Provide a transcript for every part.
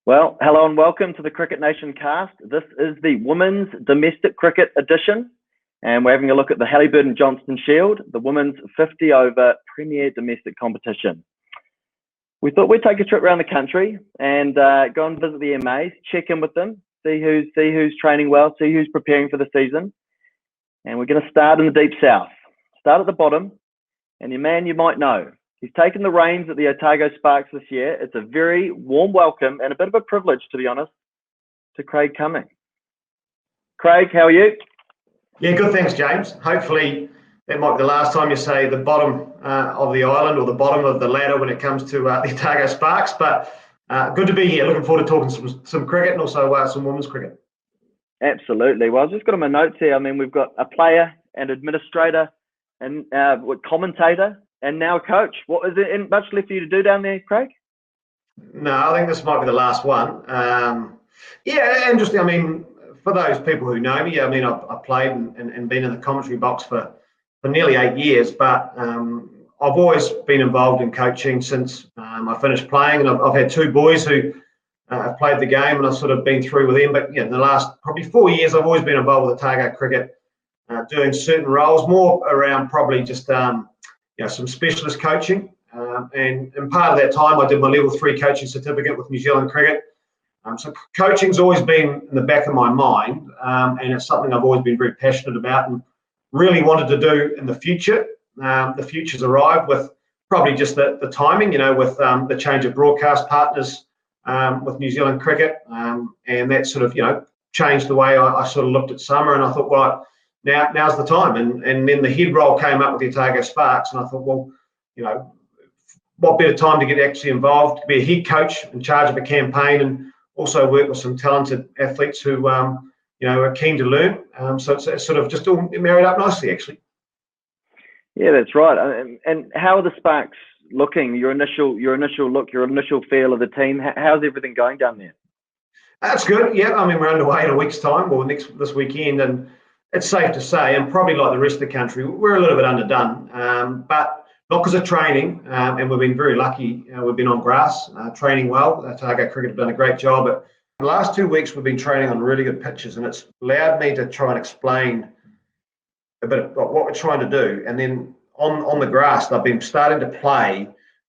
Well, hello and welcome to the Cricket Nation cast. This is the Women's Domestic Cricket edition, and we're having a look at the Hallyburton Johnstone Shield, the women's 50-over premier domestic competition. We thought we'd take a trip around the country and go and visit the MAs, check in with them, see who's training well, see who's preparing for the season. And we're going to start in the deep south. Start at the bottom, and your man you might know. He's taken the reins at the Otago Sparks this year. It's a very warm welcome and a bit of a privilege, to be honest, to Craig Cumming. Craig, how are you? Yeah, good, thanks, James. Hopefully that might be the last time you say the bottom of the island or the bottom of the ladder when it comes to the Otago Sparks. But good to be here. Looking forward to talking some cricket and also some women's cricket. Absolutely. Well, I've just got on my notes here. I mean, we've got a player, an administrator, and commentator, and now a coach. What is it much left for you to do down there, Craig? No, I think this might be the last one. Yeah, interesting. I mean, for those people who know me, I mean, I've played and been in the commentary box for nearly 8 years, but I've always been involved in coaching since I finished playing, and I've had two boys who have played the game, and I've sort of been through with them. But in the last probably 4 years, I've always been involved with Otago cricket, doing certain roles, more around probably just some specialist coaching. And part of that time, I did my level 3 coaching certificate with New Zealand Cricket. So coaching's always been in the back of my mind, and it's something I've always been very passionate about and really wanted to do in the future. The future's arrived with probably just the timing, with the change of broadcast partners with New Zealand Cricket, and that sort of, changed the way I sort of looked at summer, and I thought, well, now's the time. And then the head role came up with the Otago Sparks, and I thought, well, what better time to get actually involved, to be a head coach in charge of a campaign, and also work with some talented athletes who, are keen to learn. So it's sort of just all married up nicely, actually. Yeah, that's right. And how are the Sparks looking? Your initial look, your initial feel of the team. How's everything going down there? That's good. Yeah, I mean, we're underway in a week's time, or this weekend, and it's safe to say, and probably like the rest of the country, we're a little bit underdone, but not because of training, and we've been very lucky. We've been on grass, training well. Otago Cricket have done a great job. But the last 2 weeks, we've been training on really good pitches, and it's allowed me to try and explain a bit about what we're trying to do. And then on the grass, they've been starting to play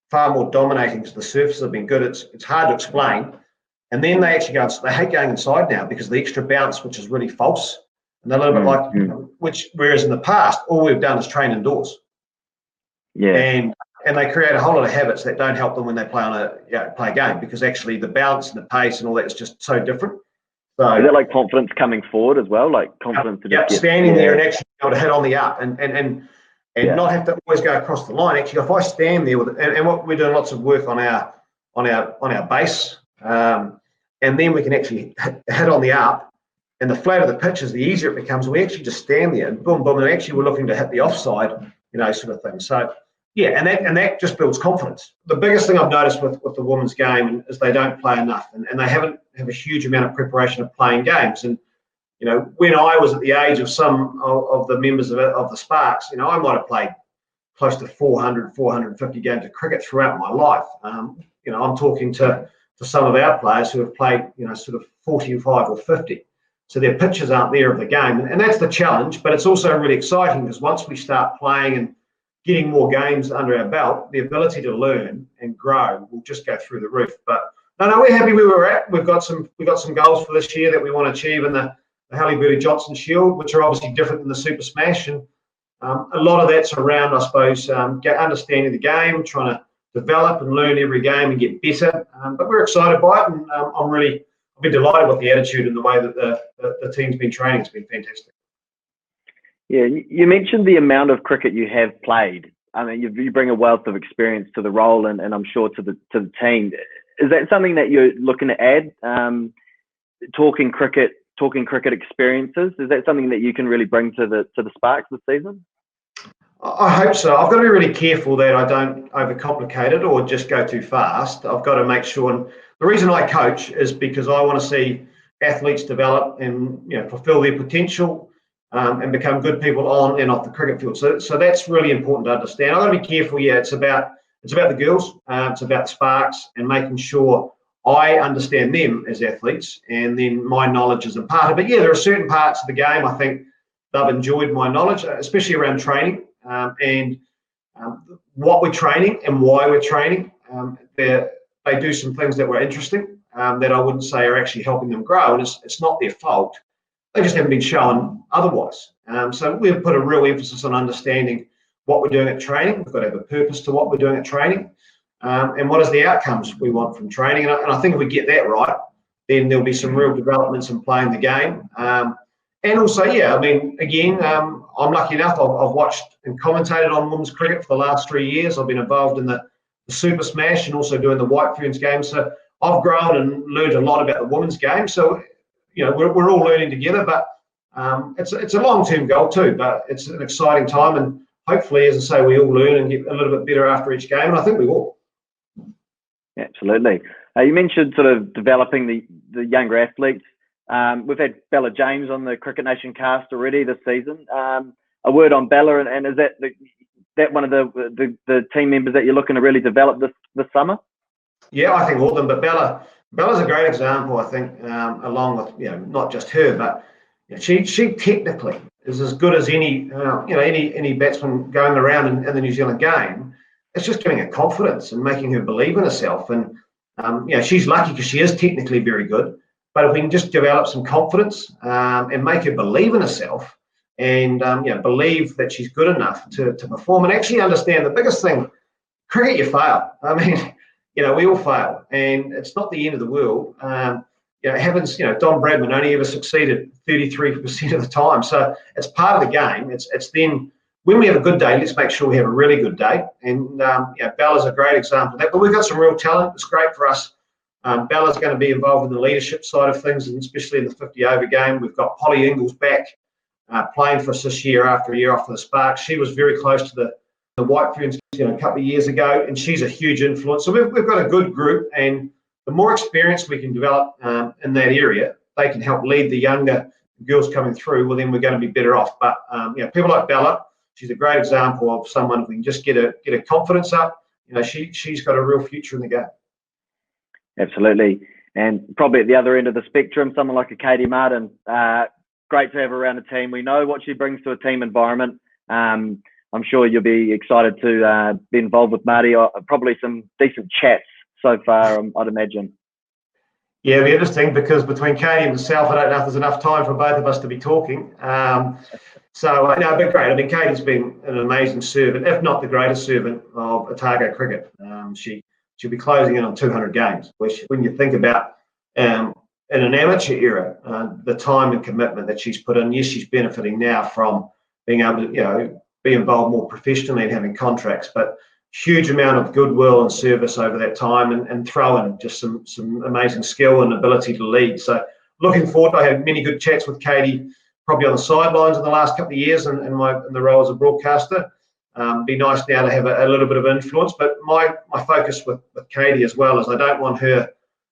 far more dominating because the surfaces have been good. It's hard to explain. And then they actually they hate going inside now because of the extra bounce, which is really false. And they're a little bit like, whereas in the past, all we've done is train indoors. Yeah. And they create a whole lot of habits that don't help them when they play play a game, because actually the bounce and the pace and all that is just so different. So is that like confidence coming forward as well? Like confidence to standing there and actually be able to hit on the up and not have to always go across the line. Actually, if I stand there and what we're doing lots of work on our base, and then we can actually hit on the up. And the flatter the pitch is, the easier it becomes. We actually just stand there and boom, boom, and actually we're looking to hit the offside, sort of thing. So, yeah, and that just builds confidence. The biggest thing I've noticed with the women's game is they don't play enough, and they have a huge amount of preparation of playing games. And, when I was at the age of some of the members of the Sparks, I might have played close to 400, 450 games of cricket throughout my life. I'm talking to some of our players who have played, sort of 45 or 50. So their pitches aren't there of the game. And that's the challenge, but it's also really exciting because once we start playing and getting more games under our belt, the ability to learn and grow will just go through the roof. But no, we're happy where we're at. We've got some goals for this year that we want to achieve in the Hallyburton Johnstone Shield, which are obviously different than the Super Smash. And a lot of that's around, I suppose, understanding the game, trying to develop and learn every game and get better. But we're excited by it, and I've been delighted with the attitude and the way that the team's been training. It's been fantastic. Yeah, you mentioned the amount of cricket you have played. I mean, you bring a wealth of experience to the role, and I'm sure to the team. Is that something that you're looking to add? Talking cricket experiences. Is that something that you can really bring to the Sparks this season? I hope so. I've got to be really careful that I don't overcomplicate it or just go too fast. I've got to make sure. And the reason I coach is because I want to see athletes develop and fulfill their potential and become good people on and off the cricket field. So that's really important to understand. I've got to be careful. Yeah, it's about the girls. It's about the Sparks and making sure I understand them as athletes, and then my knowledge is imparted. But yeah, there are certain parts of the game I think they've enjoyed my knowledge, especially around training and what we're training and why we're training. They do some things that were interesting that I wouldn't say are actually helping them grow, and it's not their fault. They just haven't been shown otherwise. So we've put a real emphasis on understanding what we're doing at training. We've got to have a purpose to what we're doing at training, and what is the outcomes we want from training. And I think if we get that right, then there'll be some real developments in playing the game. And also, yeah, I mean, again, I'm lucky enough. I've watched and commentated on women's cricket for the last 3 years. I've been involved in the Super Smash and also doing the White Ferns game. So I've grown and learned a lot about the women's game. So, you know, we're all learning together, but it's a long-term goal too. But it's an exciting time, and hopefully, as I say, we all learn and get a little bit better after each game, and I think we will. Absolutely. You mentioned sort of developing the younger athletes. We've had Bella James on the Cricket Nation cast already this season. A word on Bella, and is that one of the team members that you're looking to really develop this summer? Yeah, I think all of them, but Bella's a great example. I think along with not just her, but she technically is as good as any batsman going around in the New Zealand game. It's just giving her confidence and making her believe in herself. And she's lucky because she is technically very good. But if we can just develop some confidence and make her believe in herself and believe that she's good enough to perform, and actually understand the biggest thing, cricket, you fail. I mean, we all fail, and it's not the end of the world. It happens. Don Bradman only ever succeeded 33% of the time, so it's part of the game. It's then when we have a good day, let's make sure we have a really good day. And Bella's a great example of that. But we've got some real talent. It's great for us. Bella's going to be involved in the leadership side of things, and especially in the 50-over game. We've got Polly Ingles back playing for us this year after a year off for the Sparks. She was very close to the White Ferns a couple of years ago, and she's a huge influence. So we've got a good group, and the more experience we can develop in that area, they can help lead the younger girls coming through. Well, then we're going to be better off. But people like Bella, she's a great example of someone who can just get her confidence up. She's got a real future in the game. Absolutely. And probably at the other end of the spectrum, someone like a Katie Martin, great to have around the team. We know what she brings to a team environment. I'm sure you'll be excited to be involved with Marty. Probably some decent chats so far, I'd imagine. Yeah, it'll be interesting because between Katie and myself, I don't know if there's enough time for both of us to be talking. So, no, but great. I mean, Katie's been an amazing servant, if not the greatest servant of Otago cricket. She'll be closing in on 200 games, which when you think about in an amateur era, the time and commitment that she's put in, yes, she's benefiting now from being able to, be involved more professionally and having contracts, but huge amount of goodwill and service over that time, and throw in just some amazing skill and ability to lead. So looking forward. I had many good chats with Katie, probably on the sidelines in the last couple of years in the role as a broadcaster. Be nice now to have a little bit of influence, but my focus with Katie as well is I don't want her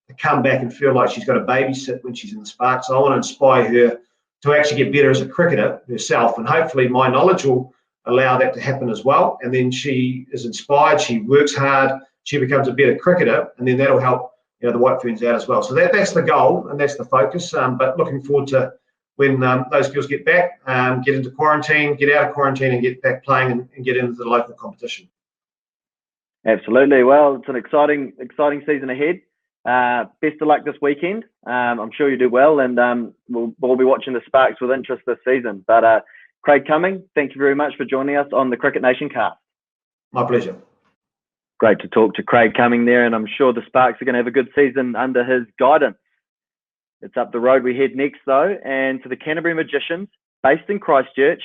to come back and feel like she's got to babysit when she's in the Sparks. I want to inspire her to actually get better as a cricketer herself, and hopefully my knowledge will allow that to happen as well. And then she is inspired, she works hard, she becomes a better cricketer, and then that'll help the White Ferns out as well. So that's the goal and that's the focus. But looking forward to when those girls get back, get into quarantine, get out of quarantine, and get back playing and get into the local competition. Absolutely. Well, it's an exciting season ahead. Best of luck this weekend. I'm sure you do well, and we'll be watching the Sparks with interest this season. But Craig Cumming, thank you very much for joining us on the Cricket Nation cast. My pleasure. Great to talk to Craig Cumming there, and I'm sure the Sparks are going to have a good season under his guidance. It's up the road we head next, though, and to the Canterbury Magicians, based in Christchurch,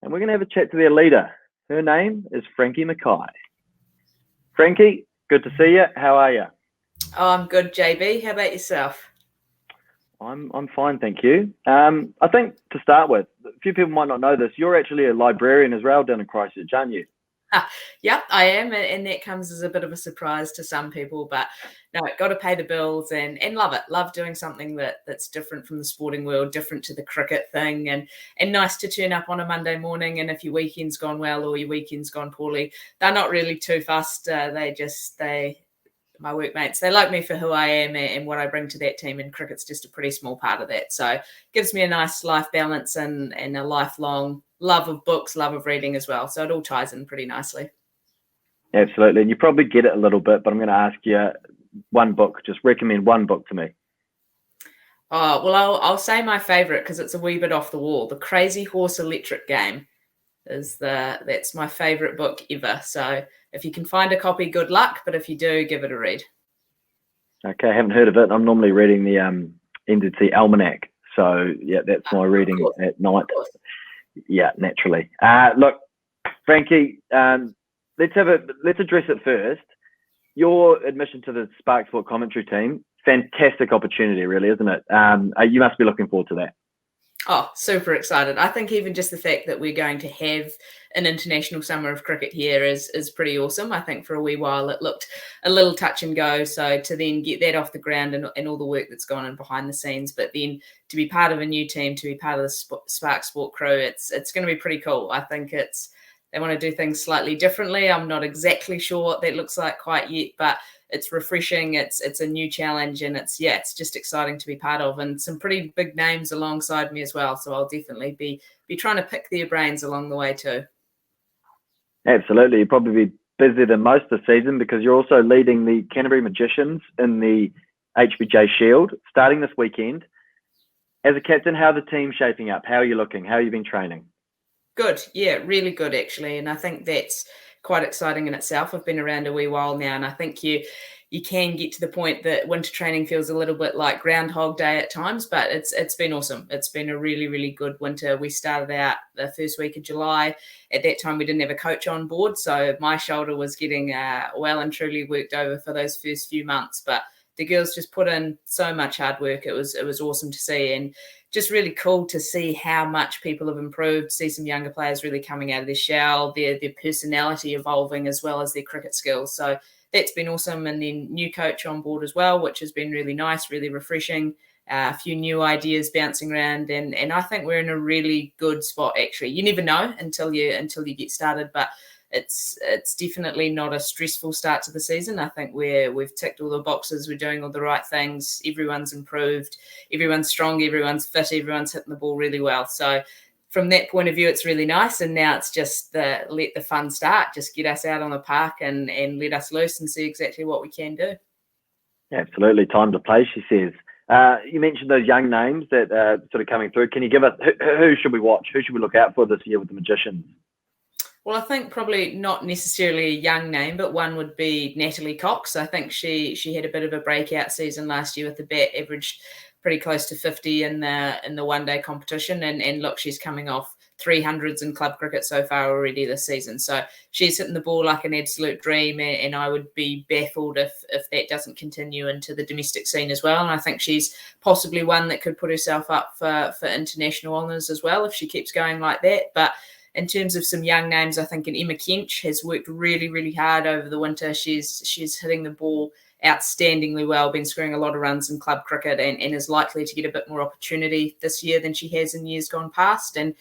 and we're going to have a chat to their leader. Her name is Frankie Mackay. Frankie, good to see you. How are you? Oh, I'm good, JB. How about yourself? I'm fine, thank you. I think to start with, a few people might not know this. You're actually a librarian as well down in Christchurch, aren't you? Yep, I am, and that comes as a bit of a surprise to some people, but no, got to pay the bills and love it. Love doing something that's different from the sporting world, different to the cricket thing, and nice to turn up on a Monday morning, and if your weekend's gone well or your weekend's gone poorly, they're not really too fussed. my workmates, they like me for who I am and what I bring to that team, and cricket's just a pretty small part of that. So it gives me a nice life balance and a lifelong love of books, love of reading as well. So it all ties in pretty nicely. Absolutely. And you probably get it a little bit, but I'm going to ask you one book. Just recommend one book to me. Oh, well, I'll say my favourite because it's a wee bit off the wall. The Crazy Horse Electric Game that's my favourite book ever. So if you can find a copy, good luck. But if you do, give it a read. Okay, I haven't heard of it. I'm normally reading the NZC Almanac. So, yeah, that's my reading at night. Yeah, naturally. Look, Frankie, let's address it first. Your admission to the Spark Sport commentary team, fantastic opportunity, really, isn't it? You must be looking forward to that. Oh, super excited. I think even just the fact that we're going to have an international summer of cricket here is pretty awesome. I think for a wee while it looked a little touch and go. So to then get that off the ground and all the work that's gone on behind the scenes, but then to be part of a new team, to be part of the Spark Sport crew, it's going to be pretty cool. I think they want to do things slightly differently. I'm not exactly sure what that looks like quite yet, but it's refreshing. It's a new challenge, and it's just exciting to be part of, and some pretty big names alongside me as well. So I'll definitely be trying to pick their brains along the way too. Absolutely. You'll probably be busier than most this season because you're also leading the Canterbury Magicians in the HBJ Shield starting this weekend. As a captain, how are the team shaping up? How are you looking? How have you been training? Good. Yeah, really good actually. And I think that's quite exciting in itself. I've been around a wee while now, and I think you can get to the point that winter training feels a little bit like Groundhog Day at times, but it's been awesome. It's been a really, really good winter. We started out the first week of July. At that time, we didn't have a coach on board, so my shoulder was getting well and truly worked over for those first few months. But the girls just put in so much hard work. It was awesome to see, and just really cool to see how much people have improved, see some younger players really coming out of their shell, their personality evolving as well as their cricket skills. So that's been awesome. And then new coach on board as well, which has been really nice, really refreshing. A few new ideas bouncing around, and I think we're in a really good spot actually. You never know until you get started, but it's definitely not a stressful start to the season. I think we've ticked all the boxes, we're doing all the right things, everyone's improved, everyone's strong, everyone's fit, everyone's hitting the ball really well. So from that point of view, it's really nice. And now it's just let the fun start, just get us out on the park and let us loose and see exactly what we can do. Absolutely, time to play, she says. You mentioned those young names that are sort of coming through. Can you give us, who should we watch? Who should we look out for this year with the Magicians? Well, I think probably not necessarily a young name, but one would be Natalie Cox. I think she had a bit of a breakout season last year with the bat, averaged pretty close to 50 in the one-day competition. And look, she's coming off 300s in club cricket so far already this season. So she's hitting the ball like an absolute dream, and I would be baffled if that doesn't continue into the domestic scene as well. And I think she's possibly one that could put herself up for international honours as well if she keeps going like that. But in terms of some young names, I think Emma Kench has worked really, really hard over the winter. She's hitting the ball outstandingly well, been scoring a lot of runs in club cricket, and is likely to get a bit more opportunity this year than she has in years gone past. And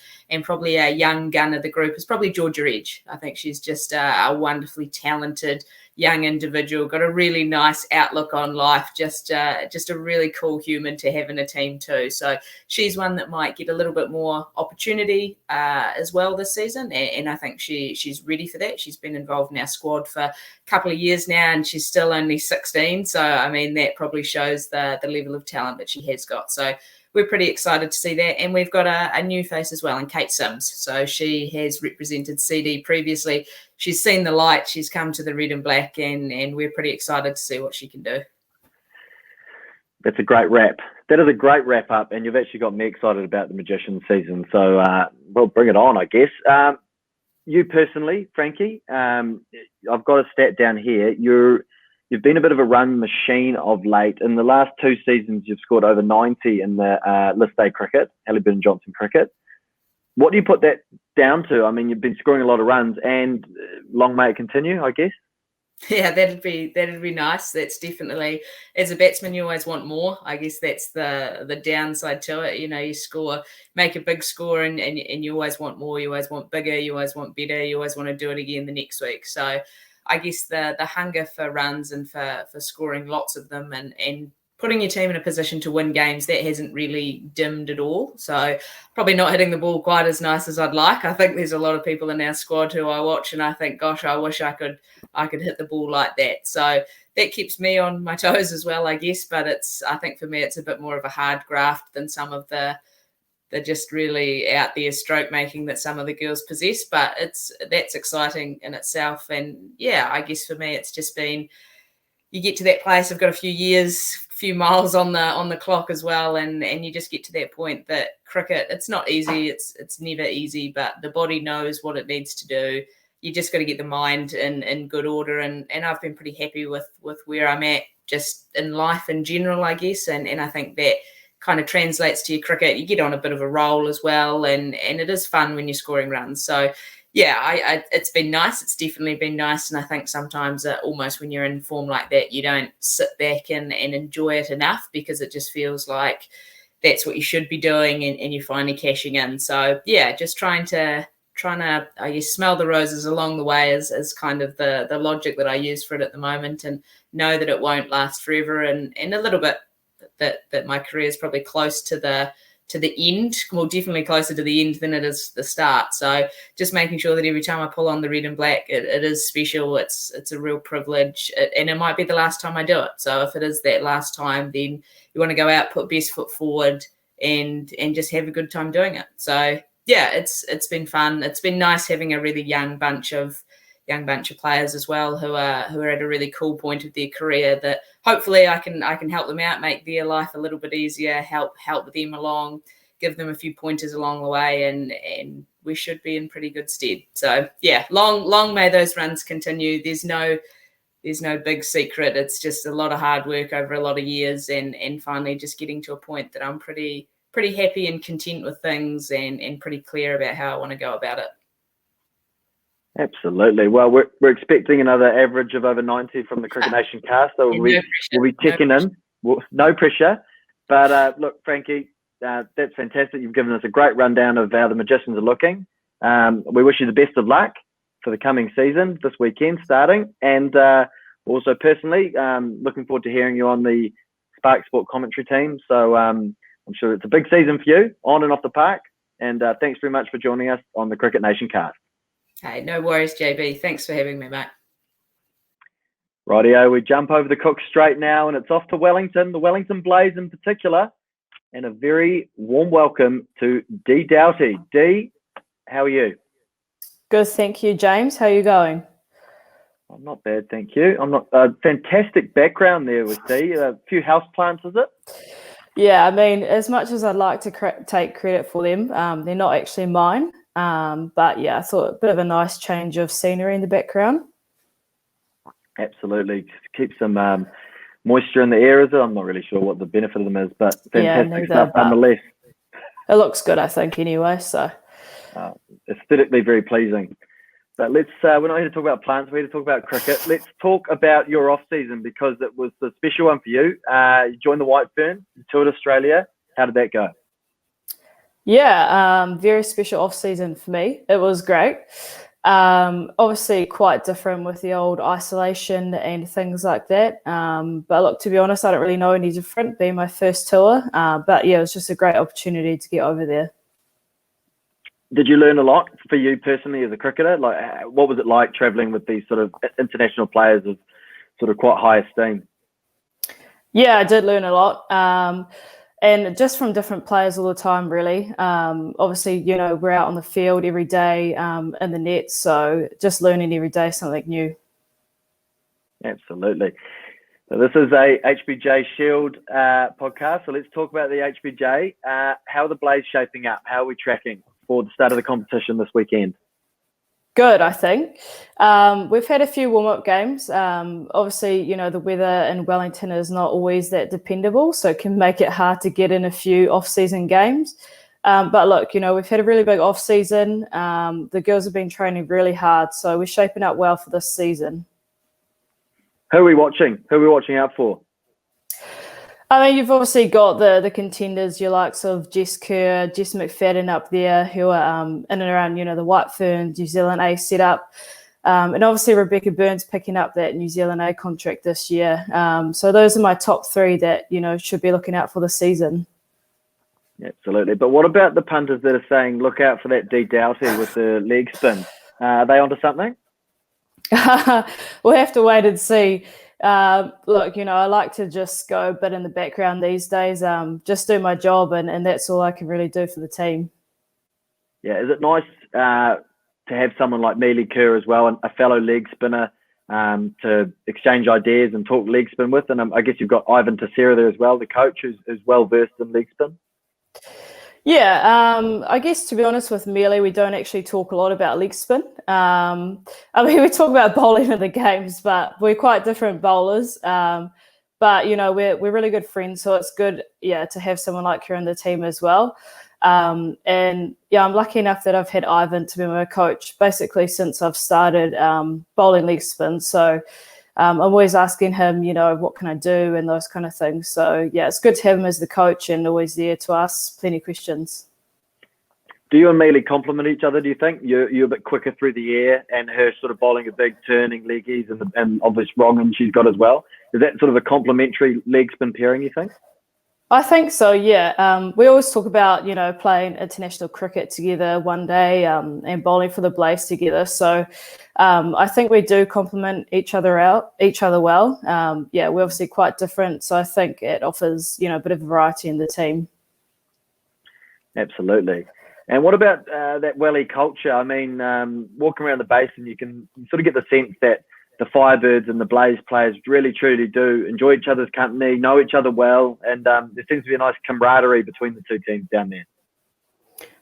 probably a young gun of the group is probably Georgia Edge. I think she's just a wonderfully talented young individual, got a really nice outlook on life, just a really cool human to have in a team too. So she's one that might get a little bit more opportunity as well this season, and I think she's ready for that. She's been involved in our squad for a couple of years now, and she's still only 16. So I mean, that probably shows the level of talent that she has got. So we're pretty excited to see that. And we've got a new face as well in Kate Sims. So she has represented CD previously. She's seen the light. She's come to the red and black, and we're pretty excited to see what she can do. That's a great wrap. That is a great wrap up, and you've actually got me excited about the Magician season. So, well, bring it on, I guess. You personally, Frankie, I've got a stat down here. You've been a bit of a run machine of late. In the last two seasons, you've scored over 90 in the List A cricket, Hallyburton Johnstone cricket. What do you put that down to? I mean, you've been scoring a lot of runs, and long may it continue, I guess. Yeah, that'd be nice. That's definitely, as a batsman, you always want more. I guess that's the downside to it. You know, you make a big score, and you always want more. You always want bigger. You always want better. You always want to do it again the next week. So I guess the hunger for runs and for scoring lots of them and putting your team in a position to win games, that hasn't really dimmed at all. So probably not hitting the ball quite as nice as I'd like. I think there's a lot of people in our squad who I watch and I think, gosh, I wish I could hit the ball like that. So that keeps me on my toes as well, I guess. But I think for me, it's a bit more of a hard graft than some of the just really out there stroke making that some of the girls possess. But that's exciting in itself. And yeah, I guess for me, it's just been, you get to that place, I've got a few miles on the clock as well, and you just get to that point that cricket, it's not easy, it's never easy, but the body knows what it needs to do. You just got to get the mind in good order, and I've been pretty happy with where I'm at just in life in general, I guess, and I think that kind of translates to your cricket. You get on a bit of a roll as well, and it is fun when you're scoring runs. So yeah, it's been nice. It's definitely been nice. And I think sometimes almost when you're in form like that, you don't sit back and enjoy it enough, because it just feels like that's what you should be doing, and you're finally cashing in. So yeah, just trying to I guess smell the roses along the way is kind of the logic that I use for it at the moment, and know that it won't last forever, and a little bit that my career is probably close to the end, well, definitely closer to the end than it is the start. So just making sure that every time I pull on the red and black, it is special. It's a real privilege, and it might be the last time I do it. So if it is that last time, then you want to go out, put best foot forward, and just have a good time doing it. So yeah, it's been fun. It's been nice having a really young bunch of players as well who are at a really cool point of their career that hopefully I can help them out, make their life a little bit easier, help them along, give them a few pointers along the way, and we should be in pretty good stead. So yeah, long may those runs continue. There's no big secret. It's just a lot of hard work over a lot of years, and finally just getting to a point that I'm pretty happy and content with things, and pretty clear about how I want to go about it. Absolutely. Well, we're expecting another average of over 90 from the Cricket Nation cast, so we'll be checking in. No pressure. But look, Frankie, that's fantastic. You've given us a great rundown of how the Magicians are looking. We wish you the best of luck for the coming season this weekend starting, and also personally looking forward to hearing you on the Spark Sport commentary team. So I'm sure it's a big season for you on and off the park, and thanks very much for joining us on the Cricket Nation cast. Hey, no worries, JB. Thanks for having me, mate. Rightio, we jump over the Cook Strait now, and it's off to Wellington, the Wellington Blaze in particular, and a very warm welcome to Dee Doughty. Dee, how are you? Good, thank you, James. How are you going? I'm not bad, thank you. I'm not fantastic background there with Dee. A few houseplants, is it? Yeah, I mean, as much as I'd like to take credit for them, they're not actually mine. But yeah, I thought a bit of a nice change of scenery in the background. Absolutely. Keep some moisture in the air, is it? I'm not really sure what the benefit of them is, but fantastic stuff nonetheless. It looks good, I think, anyway. So aesthetically very pleasing. But we're not here to talk about plants, we're here to talk about cricket. Let's talk about your off-season, because it was a special one for you. You joined the White Ferns, you toured Australia. How did that go? Yeah, very special off-season for me. It was great. Obviously quite different with the old isolation and things like that. But look, to be honest, I don't really know any different, being my first tour. But yeah, it was just a great opportunity to get over there. Did you learn a lot for you personally as a cricketer? Like, what was it like traveling with these sort of international players of sort of quite high esteem? Yeah, I did learn a lot. And just from different players all the time, really. Obviously, you know, we're out on the field every day in the net. So just learning every day something new. Absolutely. So this is a HBJ Shield podcast. So let's talk about the HBJ. How are the Blaze shaping up? How are we tracking for the start of the competition this weekend? Good, I think. We've had a few warm-up games. Obviously, you know, the weather in Wellington is not always that dependable, so it can make it hard to get in a few off-season games. But look, you know, we've had a really big off-season. The girls have been training really hard, so we're shaping up well for this season. Who are we watching? Who are we watching out for? I mean, you've obviously got the contenders, your likes of Jess Kerr, Jess McFadden up there, who are in and around, you know, the White Ferns, New Zealand A setup. And obviously Rebecca Burns picking up that New Zealand A contract this year. So those are my top three that, should be looking out for the season. Absolutely. But what about the punters that are saying, look out for that Dee Doughty with the leg spin? Are they onto something? We'll have to wait and see. Look, I like to just go a bit in the background these days, just do my job, and that's all I can really do for the team. Yeah, is it nice to have someone like Mealy Kerr as well, and a fellow leg spinner, to exchange ideas and talk leg spin with? And I guess you've got Ivan Teixeira there as well, the coach, who's well versed in leg spin. Yeah, I guess to be honest with Mealy, we don't actually talk a lot about leg spin. We talk about bowling in the games, but we're quite different bowlers. But we're really good friends, so it's good, to have someone like her in the team as well. I'm lucky enough that I've had Ivan to be my coach basically since I've started bowling leg spin. So I'm always asking him, what can I do and those kind of things. So, it's good to have him as the coach and always there to ask plenty of questions. Do you and Mealy complement each other, do you think? You're a bit quicker through the air, and her sort of bowling a big turning leggies and obvious wrong she's got as well. Is that sort of a complementary leg spin pairing, you think? I think so, yeah. We always talk about, playing international cricket together one day and bowling for the Blaze together. So I think we do complement each other well. We're obviously quite different. So I think it offers, a bit of variety in the team. Absolutely. And what about that Welly culture? I mean, walking around the basin, you can sort of get the sense that the Firebirds and the Blaze players really, truly do enjoy each other's company, know each other well, and there seems to be a nice camaraderie between the two teams down there.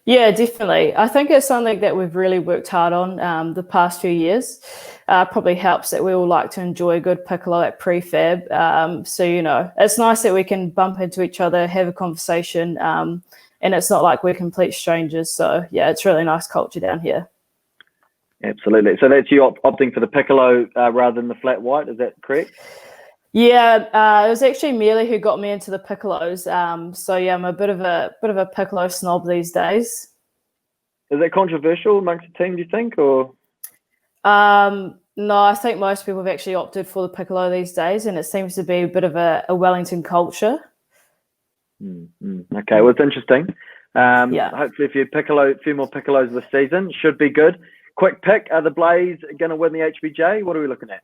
Yeah, definitely. I think it's something that we've really worked hard on the past few years. Probably helps that we all like to enjoy a good piccolo at prefab. It's nice that we can bump into each other, have a conversation, and it's not like we're complete strangers. So, it's really nice culture down here. Absolutely. So that's you opting for the piccolo rather than the flat white, is that correct? Yeah, it was actually Mealy who got me into the piccolos. I'm a bit of a piccolo snob these days. Is that controversial amongst the team, do you think, or? No, I think most people have actually opted for the piccolo these days, and it seems to be a bit of a Wellington culture. Okay, well, it's interesting. Hopefully a few more piccolos this season should be good. Quick pick, are the Blaze going to win the HBJ? What are we looking at?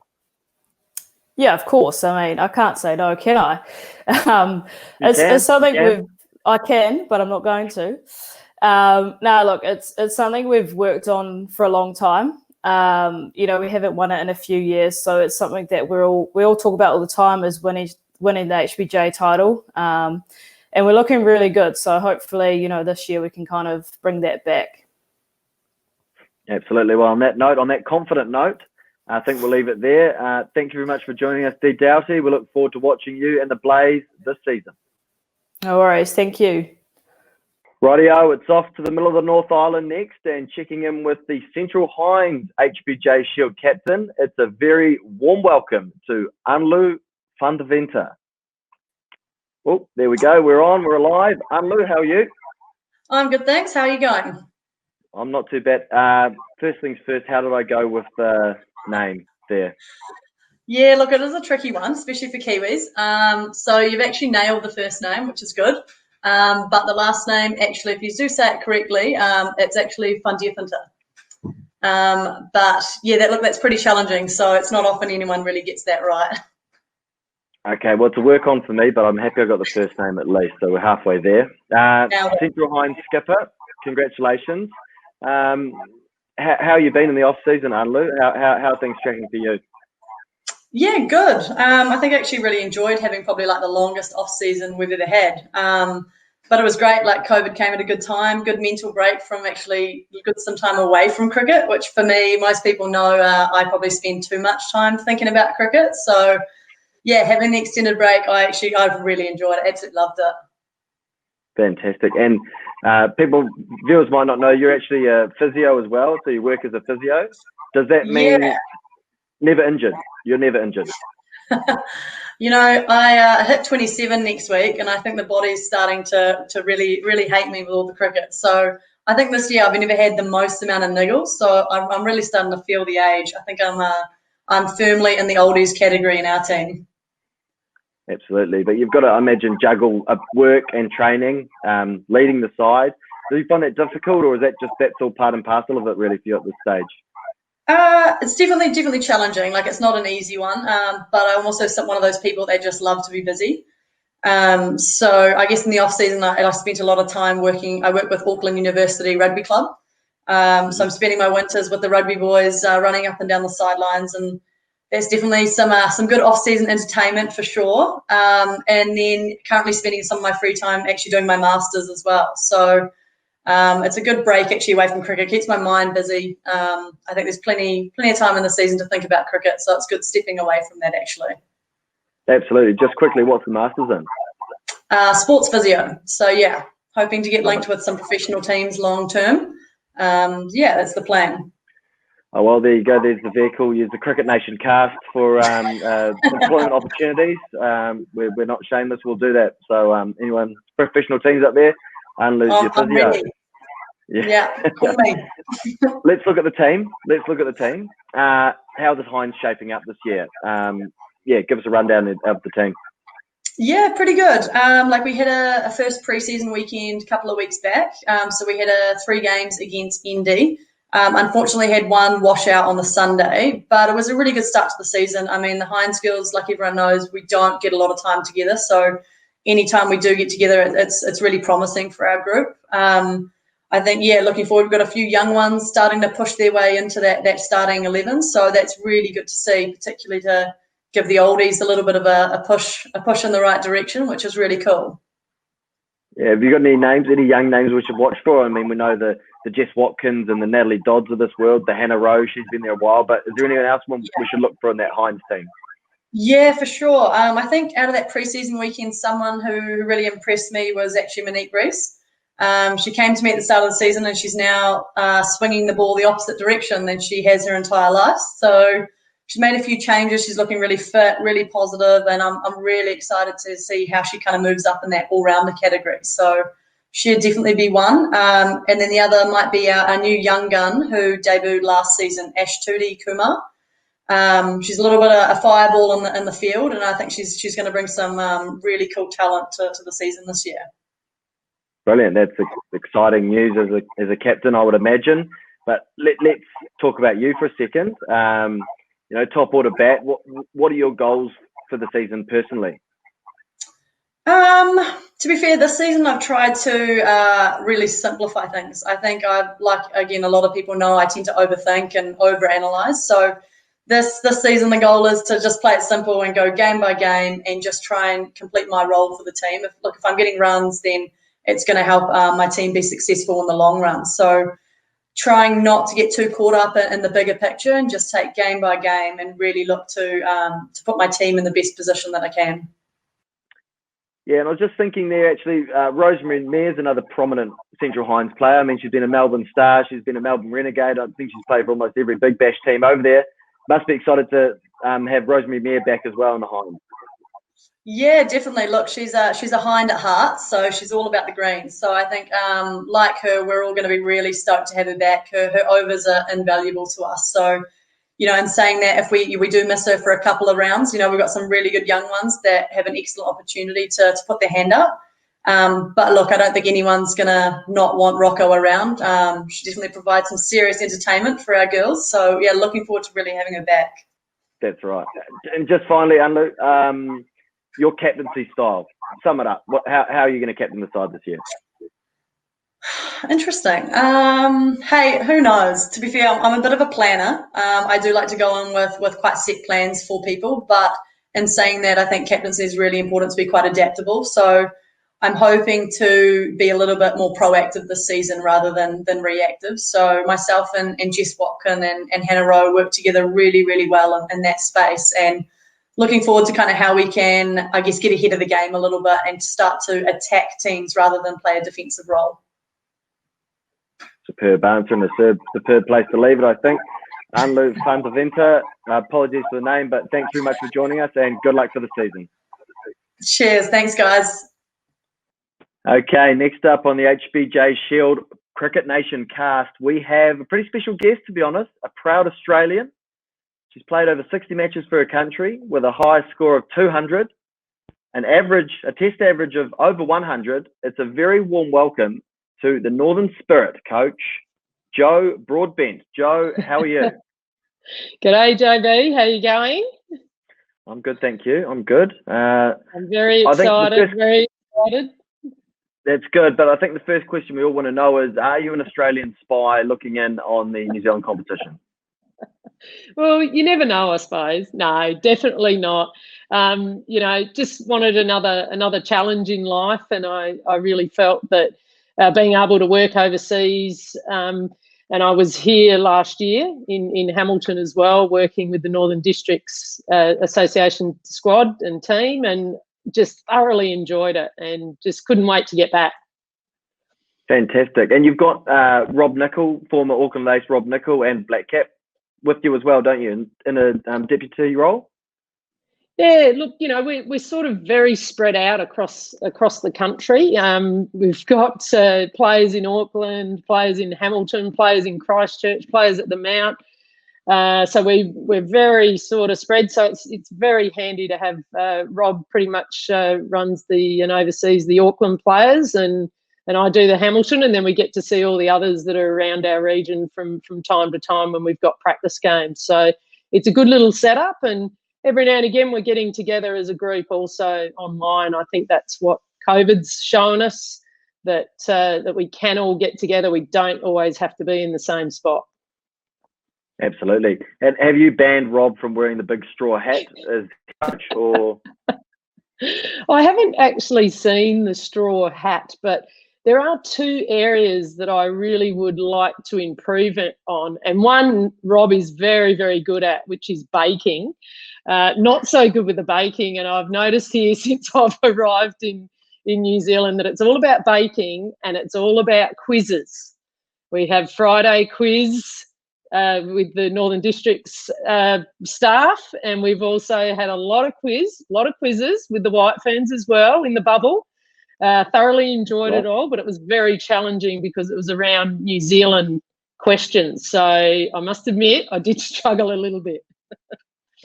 Yeah, of course. I mean, I can't say no, can I? It's something I can, but I'm not going to. Look, it's something we've worked on for a long time. We haven't won it in a few years, so it's something that we all talk about all the time is winning the HBJ title. And we're looking really good. So hopefully, this year we can kind of bring that back. Absolutely. Well, on that confident note, I think we'll leave it there. Thank you very much for joining us, Dee Doughty. We look forward to watching you and the Blaze this season. No worries. Thank you. Rightio, it's off to the middle of the North Island next and checking in with the Central Hinds HBJ Shield captain. It's a very warm welcome to Anlo van Deventer. Oh, there we go. We're on. We're alive. Anlo, how are you? I'm good, thanks. How are you going? I'm not too bad. First things first, how did I go with the name there? Yeah, look, it is a tricky one, especially for Kiwis. So you've actually nailed the first name, which is good. But the last name, actually, if you do say it correctly, it's actually van Deventer. That's pretty challenging. So it's not often anyone really gets that right. Okay, well, to work on for me, but I'm happy I got the first name at least, so we're halfway there. Central Hinds skipper, congratulations. How you been in the off season, Anlu? How are things tracking for you? Yeah, good. I think I actually really enjoyed having probably like the longest off season we've ever had. But it was great. Like COVID came at a good time, good mental break from actually some time away from cricket, which for me, most people know I probably spend too much time thinking about cricket. So yeah, having the extended break, I've really enjoyed it. Absolutely loved it. Fantastic. And viewers might not know, you're actually a physio as well, so you work as a physio. Does that mean never injured? You're never injured? I hit 27 next week, and I think the body's starting to really, really hate me with all the cricket. So I think this year I've never had the most amount of niggles, so I'm really starting to feel the age. I think I'm firmly in the oldies category in our team. Absolutely, but you've got to, I imagine, juggle work and training, leading the side. Do you find that difficult, or is that just that's all part and parcel of it really for you at this stage? It's definitely challenging. Like, it's not an easy one, but I'm also one of those people that just love to be busy. So I guess in the off season, I spent a lot of time working. I work with Auckland University Rugby Club. So I'm spending my winters with the rugby boys, running up and down the sidelines, and there's definitely some good off-season entertainment for sure. And then currently spending some of my free time actually doing my masters as well. So it's a good break actually away from cricket. It keeps my mind busy. I think there's plenty of time in the season to think about cricket, so it's good stepping away from that actually. Absolutely. Just quickly, what's the masters in? Sports physio. So yeah, hoping to get linked with some professional teams long term. Yeah, that's the plan. Oh, well, there you go. There's the vehicle. Use the Cricket Nation cast for employment opportunities. We're not shameless. We'll do that. So anyone, professional teams up there, unlose your physio. Ready. Yeah, call me. Let's look at the team. How's the Hinds shaping up this year? Yeah, give us a rundown of the team. Yeah, pretty good. Like, we had a first pre-season weekend a couple of weeks back. So we had 3 games against ND. Unfortunately, had one washout on the Sunday, but it was a really good start to the season. I mean, the Hinds girls, like everyone knows, we don't get a lot of time together. So anytime we do get together, it's really promising for our group. I think, yeah, looking forward, we've got a few young ones starting to push their way into that starting 11. So that's really good to see, particularly to give the oldies a little bit of a push in the right direction, which is really cool. Yeah, have you got any young names we should watch for? I mean, we know the Jess Watkins and the Natalie Dodds of this world, the Hannah Rowe, she's been there a while, but is there anyone else we should look for in that Hinds team? Yeah, for sure. I think out of that pre-season weekend, someone who really impressed me was actually Monique Reese. She came to me at the start of the season, and she's now swinging the ball the opposite direction than she has her entire life. So she's made a few changes. She's looking really fit, really positive, and I'm really excited to see how she kind of moves up in that all-rounder category. So she'd definitely be one. And then the other might be our new young gun who debuted last season, Ash Tootie Kumar. She's a little bit of a fireball in the field, and I think she's going to bring some really cool talent to the season this year. Brilliant. That's exciting news as a captain, I would imagine. But let's talk about you for a second. Top order bat. What are your goals for the season personally? To be fair, this season I've tried to really simplify things. I think a lot of people know I tend to overthink and overanalyze. So this season the goal is to just play it simple and go game by game and just try and complete my role for the team. If I'm getting runs, then it's going to help my team be successful in the long run. So trying not to get too caught up in the bigger picture and just take game by game and really look to put my team in the best position that I can. Yeah, and I was just thinking there, actually, Rosemary Mair's another prominent Central Hinds player. I mean, she's been a Melbourne Star. She's been a Melbourne Renegade. I think she's played for almost every Big Bash team over there. Must be excited to have Rosemary Mair back as well in the Hinds. Yeah, definitely. Look, she's a Hind at heart, so she's all about the greens. So I think, like her, we're all going to be really stoked to have her back. Her overs are invaluable to us. So, in saying that, if we do miss her for a couple of rounds, we've got some really good young ones that have an excellent opportunity to put their hand up. But look, I don't think anyone's going to not want Rocco around. She definitely provides some serious entertainment for our girls. So, yeah, looking forward to really having her back. That's right. And just finally, Anlo, your captaincy style, sum it up. How are you going to captain the side this year? Interesting. Hey, who knows? To be fair, I'm a bit of a planner. I do like to go on with quite set plans for people, but in saying that, I think captaincy is really important to be quite adaptable. So I'm hoping to be a little bit more proactive this season rather than reactive. So myself and Jess Watkin and Hannah Rowe work together really, really well in that space, and looking forward to kind of how we can, I guess, get ahead of the game a little bit and start to attack teams rather than play a defensive role. Superb answer and a superb place to leave it, I think. Anto van Deventer, apologies for the name, but thanks very much for joining us and good luck for the season. Cheers. Thanks, guys. Okay, next up on the HBJ Shield Cricket Nation cast, we have a pretty special guest, to be honest, a proud Australian. She's played over 60 matches for her country with a high score of 200, a test average of over 100. It's a very warm welcome to the Northern Spirit coach, Jo Broadbent. Jo, how are you? G'day, JB. How are you going? I'm good, thank you. I'm good. I'm very excited. That's good, but I think the first question we all want to know is, are you an Australian spy looking in on the New Zealand competition? Well, you never know, I suppose. No, definitely not. Just wanted another challenge in life, and I really felt that being able to work overseas, and I was here last year in Hamilton as well, working with the Northern Districts Association squad and team, and just thoroughly enjoyed it and just couldn't wait to get back. Fantastic. And you've got Rob Nicol, former Auckland ace Rob Nicol, and Black Cap with you as well, don't you, in a deputy role? Yeah, look, we're sort of very spread out across the country. We've got players in Auckland, players in Hamilton, players in Christchurch, players at the Mount. So we're very sort of spread. So it's very handy to have Rob pretty much runs and oversees the Auckland players, and I do the Hamilton, and then we get to see all the others that are around our region from time to time when we've got practice games. So it's a good little setup, and every now and again we're getting together as a group also online. I think that's what COVID's shown us, that we can all get together. We don't always have to be in the same spot. Absolutely. And have you banned Rob from wearing the big straw hat as coach, or? I haven't actually seen the straw hat, but there are two areas that I really would like to improve it on. And one Rob is very, very good at, which is baking. Not so good with the baking. And I've noticed here since I've arrived in New Zealand that it's all about baking and it's all about quizzes. We have Friday quiz with the Northern Districts staff, and we've also had a lot of quizzes with the White Ferns as well in the bubble. Thoroughly enjoyed it all, but it was very challenging because it was around New Zealand questions. So I must admit I did struggle a little bit.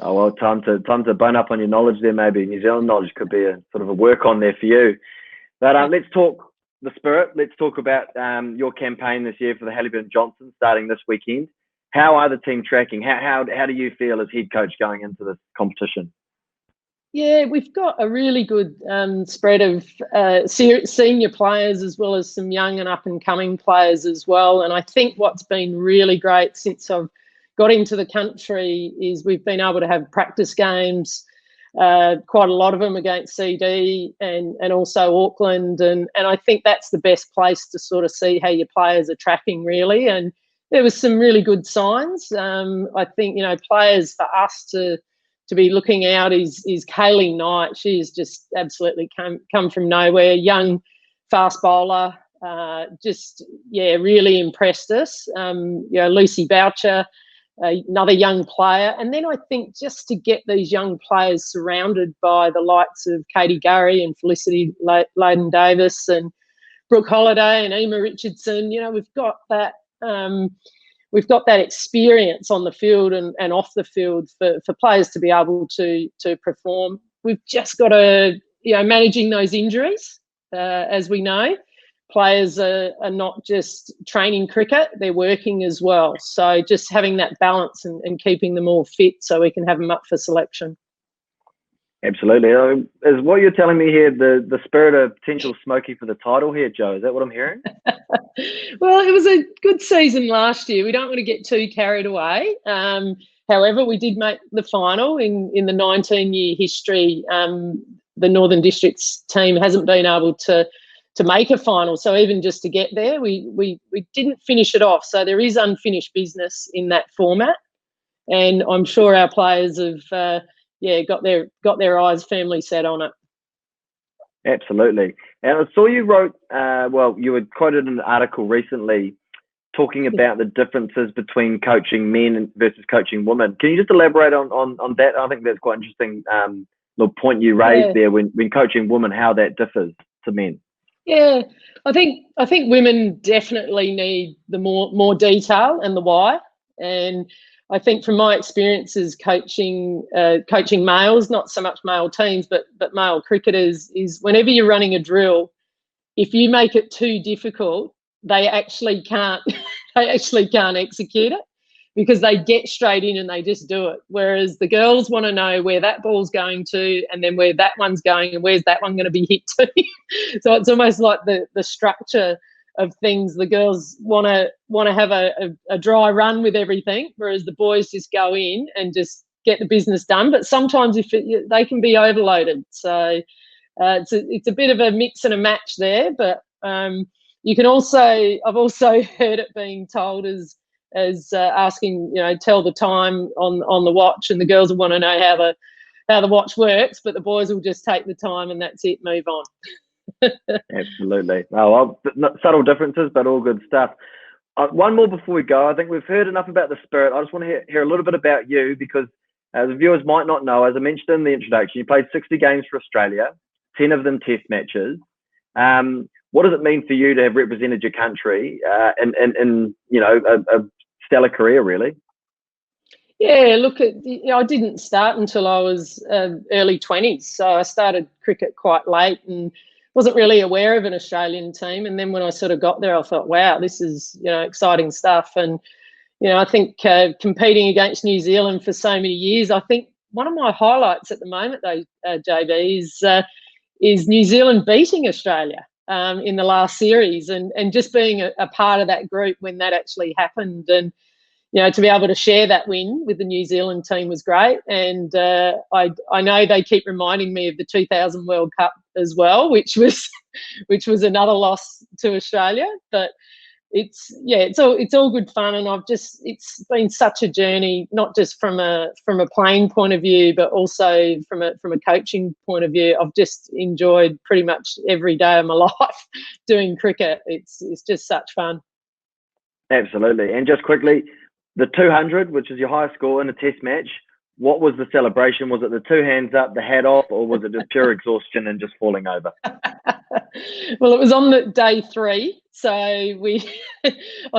Oh, well, time to bone up on your knowledge there. Maybe New Zealand knowledge could be a sort of a work on there for you. But let's talk the Spirit. Let's talk about your campaign this year for the Hallyburton Johnstone starting this weekend. How are the team tracking? How do you feel as head coach going into this competition? Yeah, we've got a really good spread of senior players as well as some young and up-and-coming players as well. And I think what's been really great since I've got into the country is we've been able to have practice games, quite a lot of them against CD and also Auckland. And I think that's the best place to sort of see how your players are tracking, really. And there was some really good signs. I think, players for us to be looking out is Kaylee Knight. She's just absolutely come from nowhere. Young, fast bowler. Really impressed us. Lucy Boucher, another young player. And then I think just to get these young players surrounded by the likes of Katie Gurry and Felicity Layden Davis and Brooke Holliday and Emma Richardson, we've got that. We've got that experience on the field and off the field for players to be able to perform. We've just got to, managing those injuries, as we know. Players are not just training cricket, they're working as well. So just having that balance and keeping them all fit so we can have them up for selection. Absolutely. Is what you're telling me here the Spirit of potential smoky for the title here, Jo? Is that what I'm hearing? Well, it was a good season last year. We don't want to get too carried away. However, we did make the final in the 19-year history. The Northern Districts team hasn't been able to make a final. So even just to get there, we didn't finish it off. So there is unfinished business in that format. And I'm sure our players have got their eyes firmly set on it. Absolutely. And I saw you wrote, you had quoted an article recently talking about the differences between coaching men versus coaching women. Can you just elaborate on that? I think that's quite interesting little point you raised there when coaching women, how that differs to men. Yeah, I think women definitely need the more detail and the why. And I think from my experiences coaching males, not so much male teams, but male cricketers, is whenever you're running a drill, if you make it too difficult, they actually can't execute it, because they get straight in and they just do it. Whereas the girls want to know where that ball's going to, and then where that one's going, and where's that one going to be hit to. So it's almost like the structure of things. The girls want to have a dry run with everything, whereas the boys just go in and just get the business done. But sometimes they can be overloaded. So it's a bit of a mix and a match there. But you can also, I've also heard it being told as asking, tell the time on the watch, and the girls will want to know how the watch works, but the boys will just take the time and that's it, move on. Absolutely. Oh, well, subtle differences, but all good stuff. One more before we go. I think we've heard enough about the Spirit. I just want to hear a little bit about you, because the viewers might not know, as I mentioned in the introduction, you played 60 games for Australia, 10 of them test matches. What does it mean for you to have represented your country in a stellar career, really? Yeah, look, I didn't start until I was early 20s, so I started cricket quite late and wasn't really aware of an Australian team. And then when I sort of got there, I thought, wow, this is exciting stuff. And I think competing against New Zealand for so many years, I think one of my highlights at the moment, though, JB, is New Zealand beating Australia in the last series, and just being a part of that group when that actually happened. And to be able to share that win with the New Zealand team was great. And I know they keep reminding me of the 2000 World Cup as well, which was another loss to Australia. But it's all good fun, and it's been such a journey, not just from a playing point of view, but also from a coaching point of view. I've just enjoyed pretty much every day of my life doing cricket. It's just such fun. Absolutely. And just quickly, the 200, which is your highest score in a test match, what was the celebration? Was it the two hands up, the hat off, or was it just pure exhaustion and just falling over? Well, it was on the day 3. So I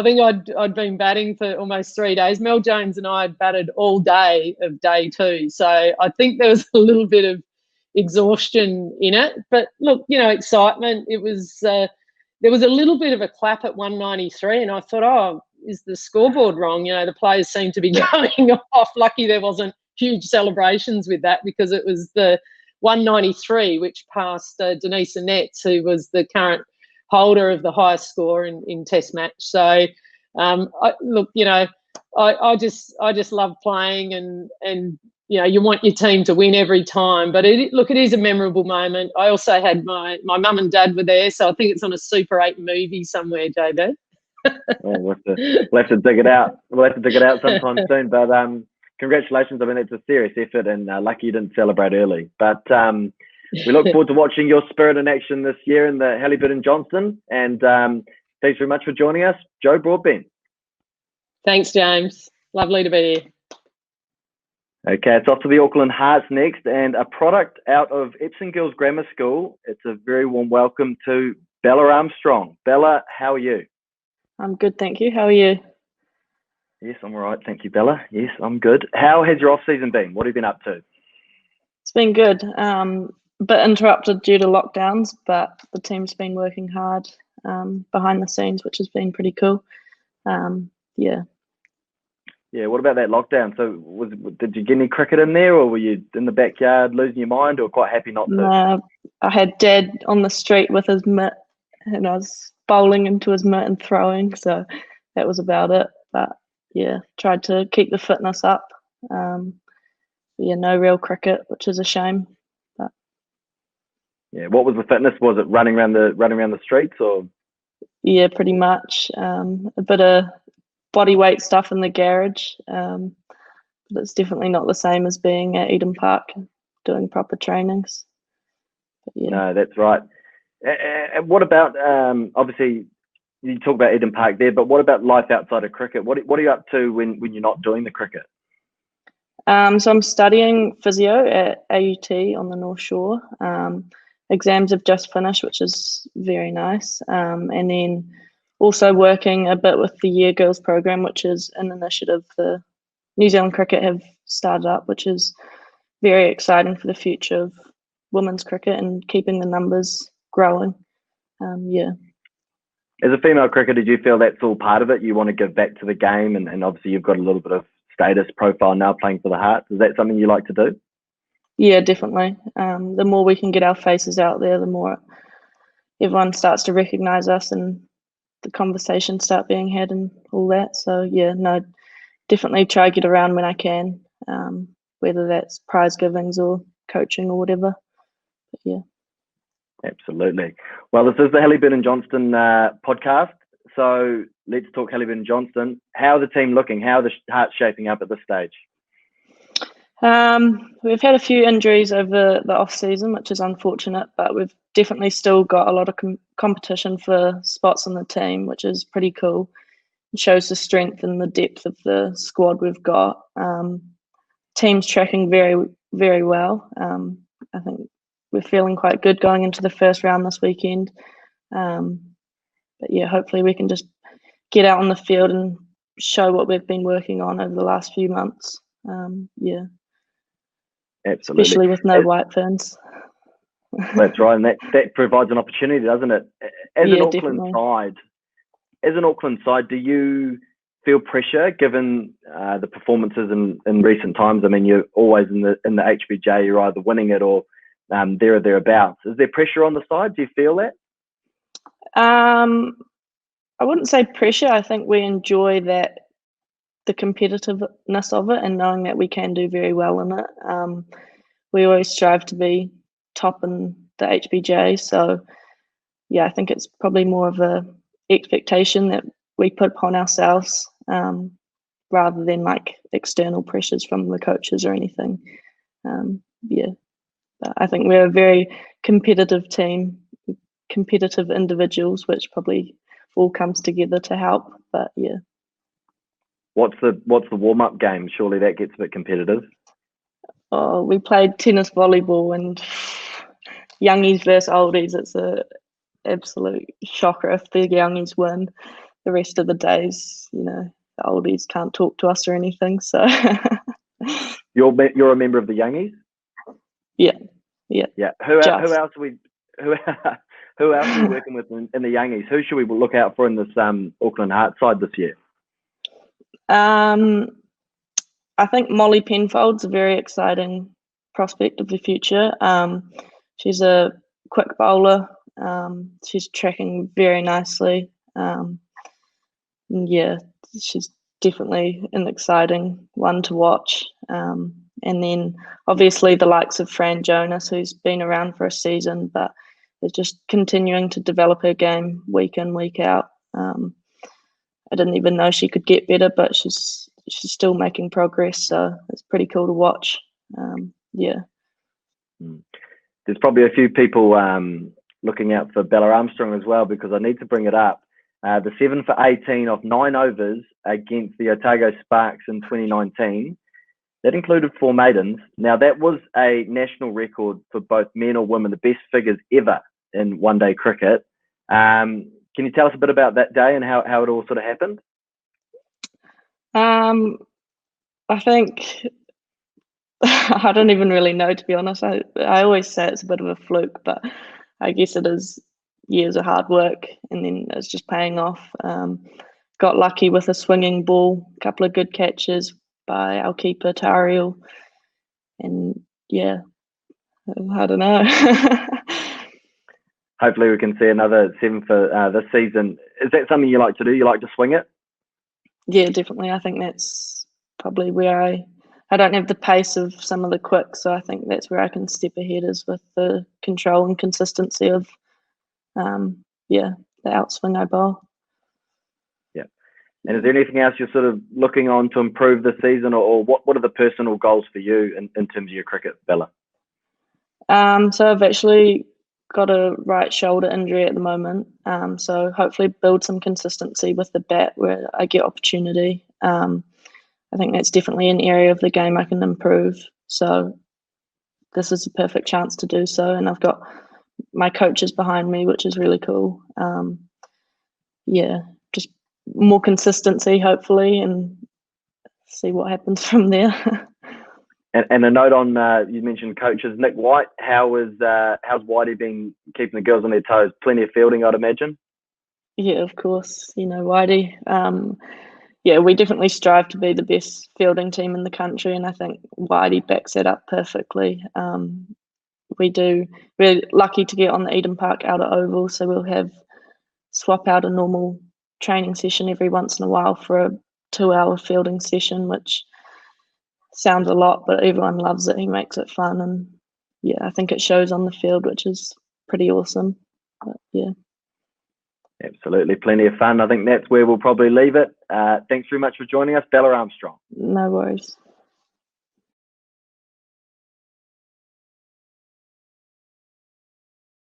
think I'd been batting for almost 3 days. Mel Jones and I had batted all day of day 2. So I think there was a little bit of exhaustion in it. But look, excitement. It was there was a little bit of a clap at 193, and I thought, oh, is the scoreboard wrong? The players seem to be going off. Lucky there wasn't huge celebrations with that, because it was the 193 which passed Denise Annette, who was the current holder of the highest score in Test match. So I just love playing, and you want your team to win every time. But it is a memorable moment. I also had my mum and dad were there, so I think it's on a Super 8 movie somewhere, JB. We'll have to dig it out. We'll have to dig it out sometime soon. But congratulations. I mean, it's a serious effort, and lucky you didn't celebrate early. But we look forward to watching your Spirit in action this year in the Hallyburton Johnstone. And thanks very much for joining us, Jo Broadbent. Thanks, James. Lovely to be here. Okay, it's off to the Auckland Hearts next, and a product out of Epsom Girls Grammar School. It's a very warm welcome to Bella Armstrong. Bella, how are you? I'm good, thank you. How are you? Yes, I'm all right. Thank you, Bella. Yes, I'm good. How has your off-season been? What have you been up to? It's been good. A bit interrupted due to lockdowns, but the team's been working hard behind the scenes, which has been pretty cool. Yeah. Yeah, what about that lockdown? So did you get any cricket in there, or were you in the backyard losing your mind, or quite happy not to? No, I had Dad on the street with his mitt, and I was bowling into his mitt and throwing, so that was about it. But yeah, tried to keep the fitness up. No real cricket, which is a shame. But yeah, what was the fitness? Was it running around the streets, or? Yeah, pretty much. A bit of body weight stuff in the garage, but it's definitely not the same as being at Eden Park doing proper trainings. But yeah. No, that's right. And what about, obviously, you talk about Eden Park there, but what about life outside of cricket? What are you up to when you're not doing the cricket? So I'm studying physio at AUT on the North Shore, exams have just finished, which is very nice. And then also working a bit with the Year Girls program, which is an initiative the New Zealand Cricket have started up, which is very exciting for the future of women's cricket and keeping the numbers growing. Yeah. As a female cricketer, do you feel that's all part of it? You want to give back to the game, and obviously you've got a little bit of status profile now playing for the Hearts. Is that something you like to do? Yeah, definitely. The more we can get our faces out there, the more everyone starts to recognise us and the conversations start being had and all that. So yeah, no, definitely try to get around when I can, whether that's prize givings or coaching or whatever. But yeah. Absolutely. Well, this is the Hallyburton Johnstone podcast. So let's talk Hallyburton Johnstone. How are the team looking? How are the Hearts shaping up at this stage? We've had a few injuries over the off season, which is unfortunate, but we've definitely still got a lot of competition for spots on the team, which is pretty cool. It shows the strength and the depth of the squad we've got. Team's tracking very, very well. I think we're feeling quite good going into the first round this weekend. But yeah, hopefully we can just get out on the field and show what we've been working on over the last few months. Yeah. Absolutely. Especially with no white ferns. That's right, and that provides an opportunity, doesn't it? As an Auckland side, do you feel pressure given the performances in recent times? I mean, you're always in the HBJ. You're either winning it or there or thereabouts. Is there pressure on the side? Do you feel that? I wouldn't say pressure. I think we enjoy that, the competitiveness of it, and knowing that we can do very well in it. We always strive to be top in the HBJ. So yeah, I think it's probably more of a expectation that we put upon ourselves, rather than like external pressures from the coaches or anything. Yeah, but I think we're a very competitive team, competitive individuals, which probably all comes together to help. But yeah. What's the warm-up game? Surely that gets a bit competitive. Oh, we played tennis volleyball and youngies versus oldies. It's a absolute shocker if the youngies win. The rest of the days, the oldies can't talk to us or anything. So you're a member of the youngies? Yeah. Who else are we working with in the youngies? Who should we look out for in this Auckland Hearts side this year? I think Molly Penfold's a very exciting prospect of the future. She's a quick bowler. She's tracking very nicely. Yeah, she's definitely an exciting one to watch. And then obviously the likes of Fran Jonas, who's been around for a season, but is just continuing to develop her game week in, week out. I didn't even know she could get better, but she's still making progress. So it's pretty cool to watch. Yeah. There's probably a few people looking out for Bella Armstrong as well, because I need to bring it up. The 7 for 18 off 9 overs against the Otago Sparks in 2019, that included 4 maidens. Now, that was a national record for both men or women, the best figures ever in one-day cricket. Can you tell us a bit about that day and how it all sort of happened? I think I don't even really know, to be honest. I always say it's a bit of a fluke, but I guess it is years of hard work, and then it's just paying off. Got lucky with a swinging ball, a couple of good catches by our keeper Tariel, and yeah, I don't know. Hopefully we can see another 7 for this season. Is that something you like to do? You like to swing it? Yeah, definitely. I think that's probably where I don't have the pace of some of the quicks, so I think that's where I can step ahead, is with the control and consistency of the outswing I bowl. Yeah. And is there anything else you're sort of looking on to improve this season, or what are the personal goals for you in terms of your cricket, Bella? So I've actually got a right shoulder injury at the moment. So hopefully build some consistency with the bat where I get opportunity. I think that's definitely an area of the game I can improve. So this is a perfect chance to do so. And I've got my coaches behind me, which is really cool. Yeah, just more consistency, hopefully, and see what happens from there. And a note on, you mentioned coaches, Nick White. How's Whitey been keeping the girls on their toes? Plenty of fielding, I'd imagine. Yeah, of course. You know, Whitey. Yeah, we definitely strive to be the best fielding team in the country, and I think Whitey backs it up perfectly. We're lucky to get on the Eden Park outer oval, so we'll swap out a normal training session every once in a while for a 2-hour fielding session, which sounds a lot, but everyone loves it. He makes it fun, and yeah, I think it shows on the field, which is pretty awesome. But yeah. Absolutely, plenty of fun. I think that's where we'll probably leave it. Thanks very much for joining us, Bella Armstrong. No worries.